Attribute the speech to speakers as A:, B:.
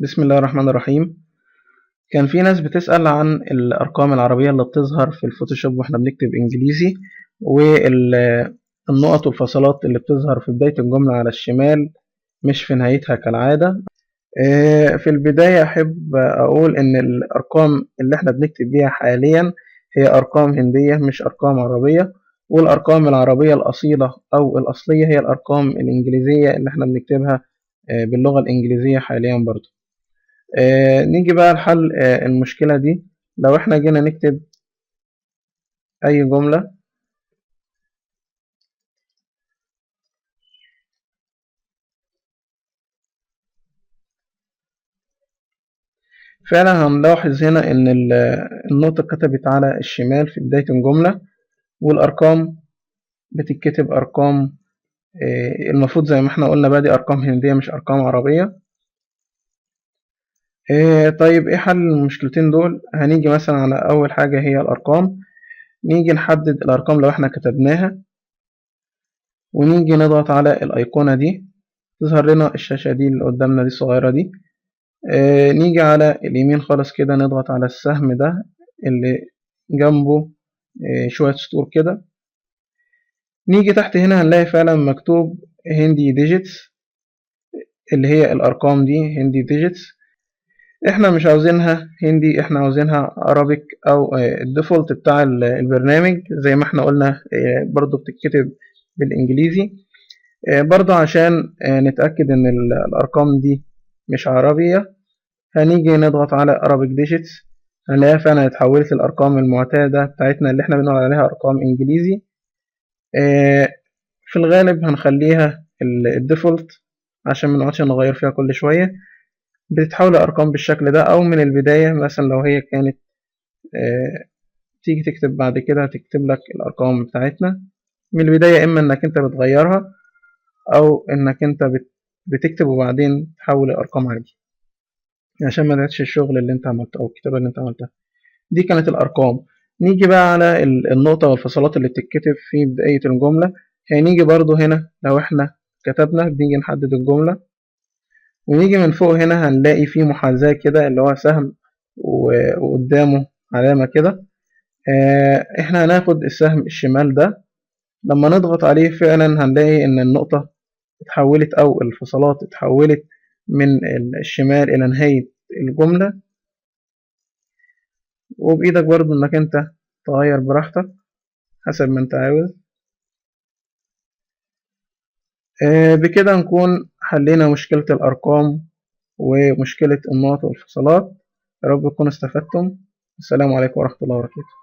A: بسم الله الرحمن الرحيم. كان في ناس بتسأل عن الأرقام العربية اللي بتظهر في الفوتوشوب واحنا بنكتب إنجليزي، والنقط والفاصلات اللي بتظهر في بداية الجملة على الشمال مش في نهايتها كالعادة. في البداية أحب أقول إن الأرقام اللي احنا بنكتب بيها حاليا هي أرقام هندية مش أرقام عربية، والأرقام العربية الأصيلة أو الأصلية هي الأرقام الإنجليزية اللي احنا بنكتبها باللغة الإنجليزية حاليا برضو. نيجي بقى لحل المشكلة دي. لو احنا جينا نكتب أي جملة، فعلا هنلاحظ هنا إن النقطة اتكتبت على الشمال في بداية الجملة، والأرقام بتتكتب أرقام المفروض زي ما احنا قلنا بقى دي أرقام هندية مش أرقام عربية. طيب ايه حل المشكلتين دول؟ هنيجي مثلا على أول حاجة هي الأرقام، نيجي نحدد الأرقام لو احنا كتبناها، ونيجي نضغط على الأيقونة دي تظهر لنا الشاشة دي اللي قدامنا دي الصغيرة دي. نيجي على اليمين خالص كده نضغط على السهم ده اللي جنبه شوية سطور كده، نيجي تحت هنا هنلاقي فعلا مكتوب هندي ديجيتس، اللي هي الأرقام دي هندي ديجيتس. احنا مش عاوزينها هندي، احنا عاوزينها عربيك او الديفولت بتاع البرنامج زي ما احنا قلنا برضو بتتكتب بالانجليزي. برضو عشان نتأكد ان الارقام دي مش عربية، هنيجي نضغط على Arabic Digits، هنلاقيها فعلا اتحولت للأرقام المعتادة بتاعتنا اللي احنا بنقول عليها أرقام إنجليزي. في الغالب هنخليها الديفولت عشان منقعدش نغير فيها كل شوية. بتتحول لأرقام بالشكل ده، أو من البداية مثلا لو هي كانت تيجي تكتب بعد كده هتكتب لك الأرقام بتاعتنا من البداية، إما إنك أنت بتغيرها أو إنك أنت بتكتب وبعدين تحول الأرقام عادي عشان ما تعيدش الشغل اللي انت عملته او الكتابة اللي انت عملتها. دي كانت الارقام. نيجي بقى على النقطة والفصلات اللي بتتكتب في بداية الجملة. هنيجي برضو هنا لو احنا كتبنا بنيجي نحدد الجملة، ونيجي من فوق هنا هنلاقي فيه محاذاة كده اللي هو سهم وقدامه علامة كده. احنا هناخد السهم الشمال ده، لما نضغط عليه فعلا هنلاقي ان النقطة اتحولت او الفصلات اتحولت من الشمال الى نهاية الجملة. وبإيدك برضو إنك أنت تغير براحتك حسب ما أنت عاوز. بكده نكون حلينا مشكلة الأرقام ومشكلة النقط والفصلات. يا رب تكونوا استفدتم. السلام عليكم ورحمة الله وبركاته.